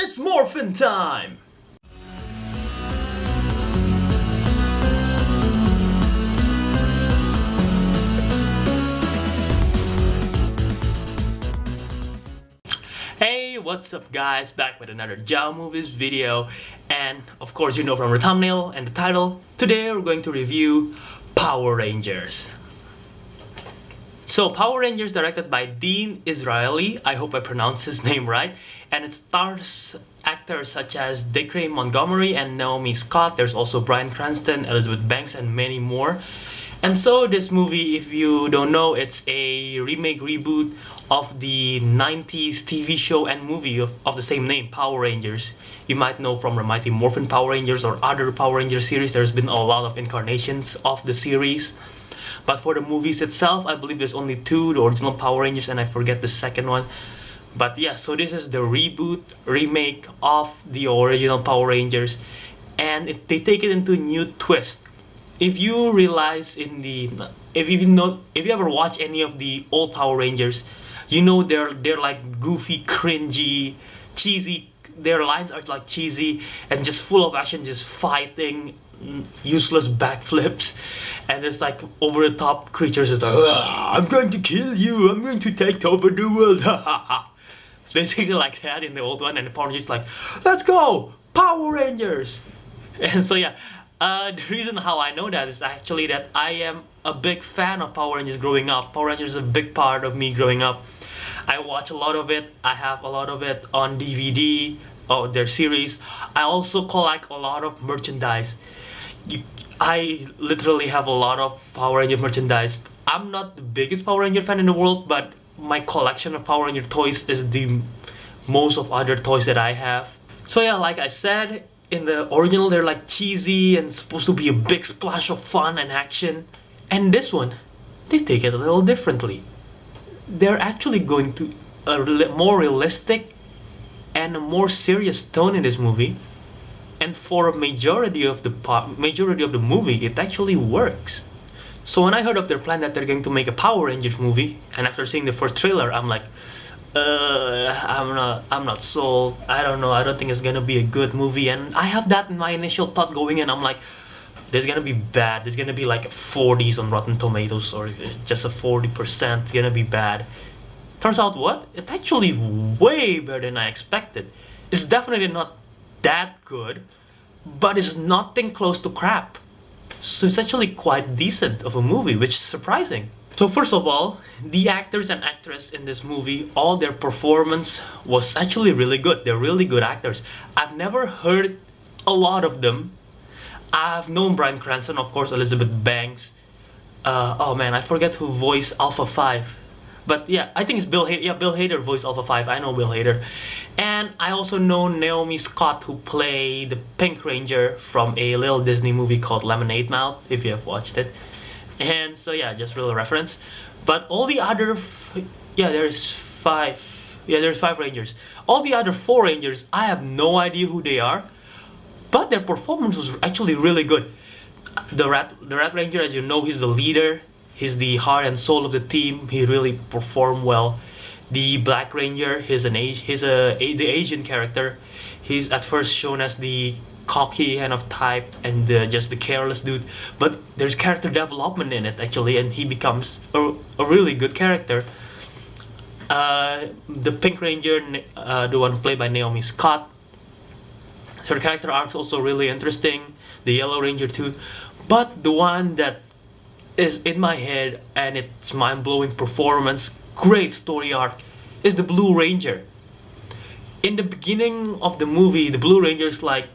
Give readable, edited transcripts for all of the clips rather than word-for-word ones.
It's Morphin time! Hey, what's up guys? Back with another Jao Movies video. And of course you know from the thumbnail and the title, today we're going to review Power Rangers. So Power Rangers directed by Dean Israeli, I hope I pronounced his name right, and it stars actors such as Dacre Montgomery and Naomi Scott. There's also Bryan Cranston, Elizabeth Banks, and many more. And so this movie, if you don't know, it's a remake reboot of the 90s TV show and movie of the same name, Power Rangers. You might know from the Mighty Morphin Power Rangers or other Power Rangers series. There's been a lot of incarnations of the series. But for the movies itself, I believe there's only two, the original Power Rangers and I forget the second one. But yeah, so this is the reboot, remake of the original Power Rangers. And they take it into a new twist. If you realize if you ever watch any of the old Power Rangers, you know they're like goofy, cringy, cheesy. Their lines are like cheesy and just full of action, just fighting, useless backflips, and there's like over the top creatures. It's like, I'm going to kill you. I'm going to take over the world. It's basically like that in the old one, and the Power Rangers like, let's go, Power Rangers. And so yeah. The reason how I know that is actually that I am a big fan of Power Rangers growing up. Power Rangers is a big part of me growing up. I watch a lot of it. I have a lot of it on DVD, their series. I also collect a lot of merchandise. I literally have a lot of Power Ranger merchandise. I'm not the biggest Power Ranger fan in the world, but my collection of Power Ranger toys is the most of other toys that I have. So yeah, like I said, in the original, they're like cheesy and supposed to be a big splash of fun and action. And this one, they take it a little differently. They're actually going to a more realistic and a more serious tone in this movie. And for a majority of the movie, it actually works. So when I heard of their plan that they're going to make a Power Rangers movie, and after seeing the first trailer, I'm like, I'm not sold. I don't know. I don't think it's gonna be a good movie. And I have that in my initial thought going in. I'm like, this is gonna be bad. There's gonna be like 40s on Rotten Tomatoes or just a 40%. It's gonna be bad. Turns out what? It's actually way better than I expected. It's definitely not that good, but it's nothing close to crap. So it's actually quite decent of a movie, which is surprising. So first of all, the actors and actress in this movie, all their performance was actually really good. They're really good actors. I've never heard a lot of them. I've known Bryan Cranston, of course, Elizabeth Banks. Oh man, I forget who voiced Alpha 5. But yeah, I think it's Bill Hader. Yeah, Bill Hader voiced Alpha 5. I know Bill Hader. And I also know Naomi Scott, who played the Pink Ranger from a little Disney movie called Lemonade Mouth, if you have watched it. And so yeah, just real reference. But all the other, there's five Rangers. All the other 4 Rangers, I have no idea who they are. But their performance was actually really good. The Red Ranger, as you know, he's the leader. He's the heart and soul of the team. He really performed well. The Black Ranger, the Asian character. He's at first shown as the cocky kind of type and just the careless dude, but there's character development in it actually, and he becomes a really good character. The Pink Ranger, the one played by Naomi Scott, her character arc's also really interesting. The Yellow Ranger too, but the one that is in my head and it's mind-blowing performance, great story arc, is the Blue Ranger. In the beginning of the movie, the Blue Ranger is like,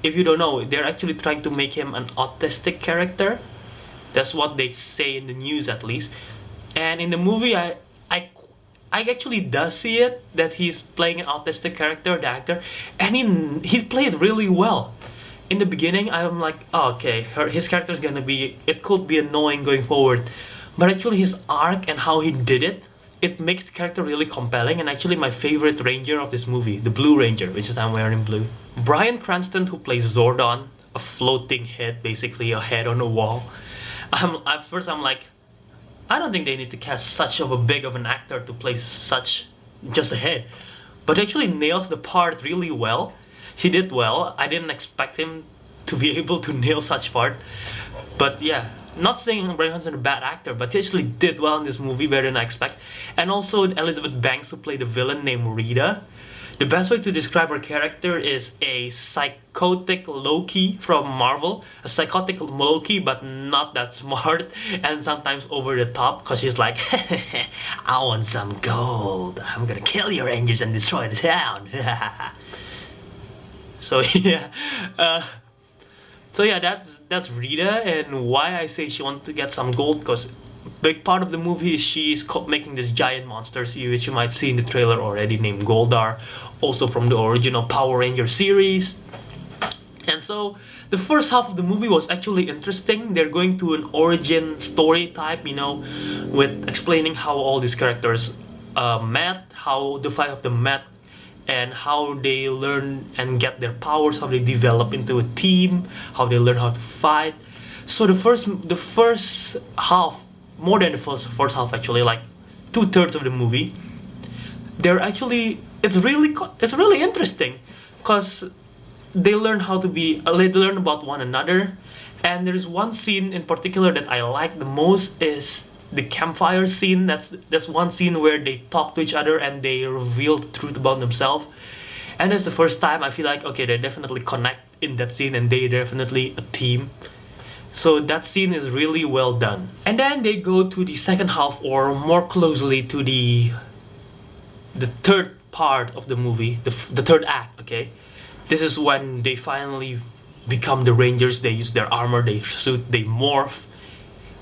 if you don't know, they're actually trying to make him an autistic character. That's what they say in the news, at least. And in the movie, I actually does see it, that he's playing an autistic character, the actor, and he played really well. In the beginning, I'm like, oh, okay, his character is gonna be, it could be annoying going forward. But actually his arc and how he did it, it makes the character really compelling, and actually my favorite Ranger of this movie, the Blue Ranger, which is I'm wearing blue. Bryan Cranston, who plays Zordon, a floating head, basically a head on a wall. At first I'm like, I don't think they need to cast such of a big of an actor to play such just a head. but he actually nails the part really well. He did well. I didn't expect him to be able to nail such part. But yeah, not saying Bryan Cranston is a bad actor, but he actually did well in this movie, better than I expect. And also Elizabeth Banks, who played the villain named Rita. The best way to describe her character is a psychotic Loki from Marvel. A psychotic Loki, but not that smart and sometimes over the top, because she's like, I want some gold. I'm gonna kill your Rangers and destroy the town. So yeah, that's Rita, and why I say she wants to get some gold, because big part of the movie is she's making this giant monster, which you might see in the trailer already, named Goldar, also from the original Power Ranger series. And so the first half of the movie was actually interesting. They're going to an origin story type, you know, with explaining how all these characters met, how the five of them met, and how they learn and get their powers, how they develop into a team, how they learn how to fight. So the first half, more than the first half actually, like 2/3 of the movie, it's really interesting, because they learn how to be, they learn about one another. And there's one scene in particular that I like the most, is the campfire scene. That's one scene where they talk to each other and they reveal the truth about themselves. And that's the first time I feel like, okay, they definitely connect in that scene, and they definitely a team. So that scene is really well done. And then they go to the second half, or more closely to the third part of the movie, the third act, okay? This is when they finally become the Rangers. They use their armor, they suit, they morph,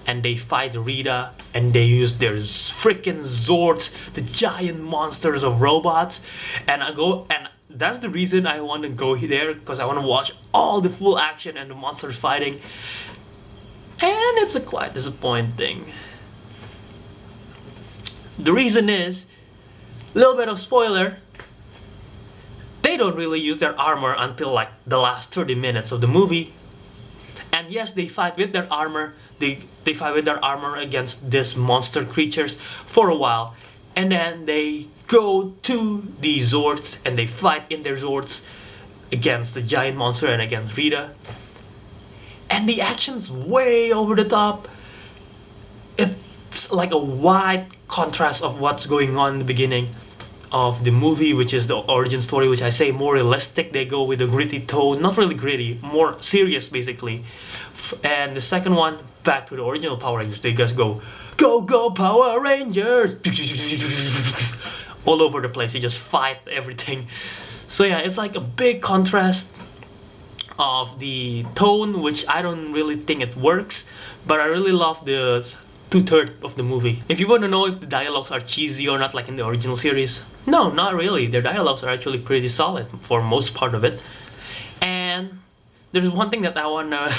and they fight Rita, and they use their freaking Zords, the giant monsters of robots. And that's the reason I want to go there, because I want to watch all the full action and the monsters fighting. And it's quite disappointing. The reason is, a little bit of spoiler, they don't really use their armor until like the last 30 minutes of the movie. And yes, they fight with their armor. They fight with their armor against these monster creatures for a while. And then they go to the Zords and they fight in their Zords against the giant monster and against Rita. And the action's way over the top. It's like a wide contrast of what's going on in the beginning of the movie, which is the origin story, which I say more realistic. They go with a gritty tone, not really gritty, more serious basically. And the second one, back to the original Power Rangers, they just go, go, go Power Rangers! All over the place, they just fight everything. So yeah, it's like a big contrast of the tone, which I don't really think it works, but I really love the 2/3 of the movie. If you want to know if the dialogues are cheesy or not, like in the original series, no, not really. Their dialogues are actually pretty solid for most part of it. And there's one thing that I want to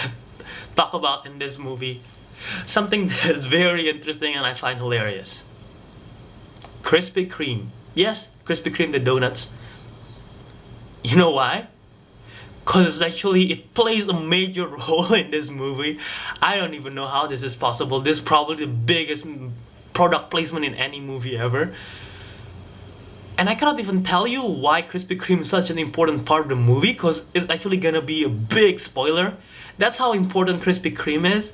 talk about in this movie, something that's very interesting and I find hilarious. Krispy Kreme. Yes, Krispy Kreme, the donuts. You know why? Because actually it plays a major role in this movie. I don't even know how this is possible. This is probably the biggest product placement in any movie ever. And I cannot even tell you why Krispy Kreme is such an important part of the movie, because it's actually gonna be a big spoiler. That's how important Krispy Kreme is.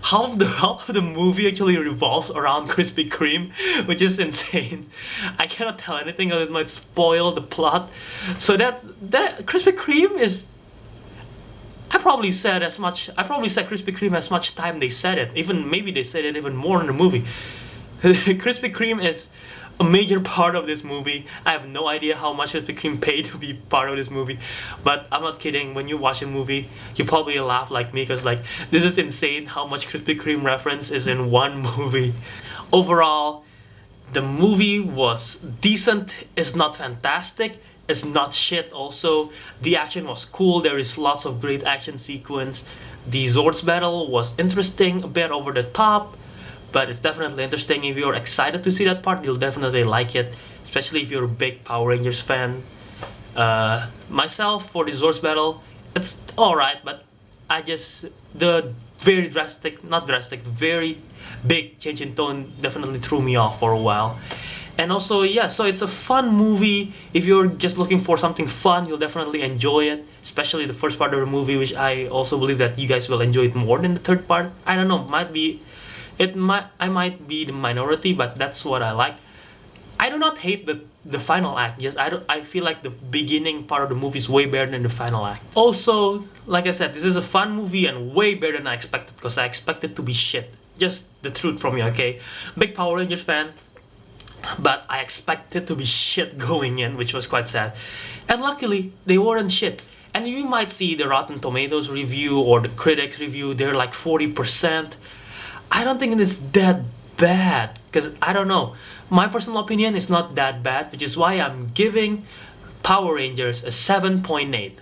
Half of the movie actually revolves around Krispy Kreme, which is insane. I cannot tell anything or it might spoil the plot. So that Krispy Kreme is, I probably said Krispy Kreme as much time they said it. Even maybe they said it even more in the movie. Krispy Kreme is a major part of this movie. I have no idea how much Krispy Kreme paid to be part of this movie, but I'm not kidding. When you watch a movie, you probably laugh like me, because like, this is insane how much Krispy Kreme reference is in one movie. Overall, the movie was decent. It's not fantastic. It's not shit also. The action was cool. There is lots of great action sequence. The Zords battle was interesting, a bit over the top, but it's definitely interesting. If you're excited to see that part, you'll definitely like it, especially if you're a big Power Rangers fan. Myself, for the Zords battle, it's alright, but the very very big change in tone definitely threw me off for a while. And also, yeah, so it's a fun movie. If you're just looking for something fun, you'll definitely enjoy it, especially the first part of the movie, which I also believe that you guys will enjoy it more than the third part. I don't know, I might be the minority, but that's what I like. I do not hate the final act. Yes, I feel like the beginning part of the movie is way better than the final act. Also, like I said, this is a fun movie and way better than I expected, because I expected to be shit. Just the truth from me, okay? Big Power Rangers fan, but I expected to be shit going in, which was quite sad. And luckily, they weren't shit. And you might see the Rotten Tomatoes review or the critics review, they're like 40%. I don't think it's that bad, because I don't know. My personal opinion is not that bad, which is why I'm giving Power Rangers a 7.8.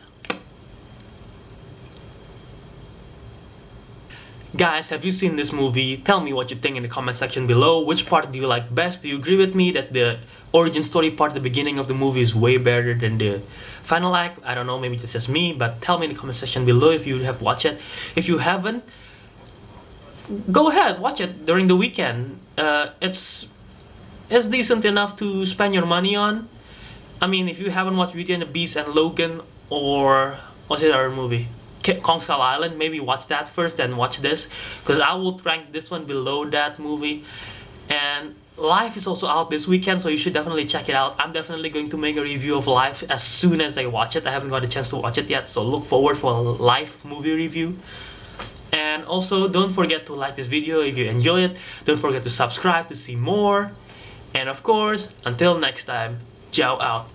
Guys, have you seen this movie? Tell me what you think in the comment section below. Which part do you like best? Do you agree with me that the origin story part, the beginning of the movie, is way better than the final act? I don't know, maybe it's just me, but tell me in the comment section below if you have watched it. If you haven't, go ahead, watch it during the weekend. It's decent enough to spend your money on. I mean, if you haven't watched Beauty and the Beast and Logan, or what's the other movie? Kong Skull Island, maybe watch that first, then watch this, because I will rank this one below that movie. And Life is also out this weekend, so you should definitely check it out. I'm definitely going to make a review of Life as soon as I watch it. I haven't got a chance to watch it yet, so look forward for a Life movie review. And also, don't forget to like this video if you enjoy it. Don't forget to subscribe to see more. And of course, until next time, Jiao out.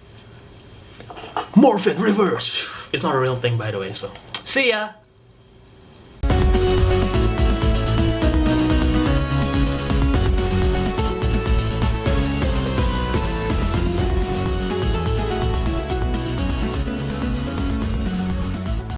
Morphin Reverse! It's not a real thing, by the way, so see ya!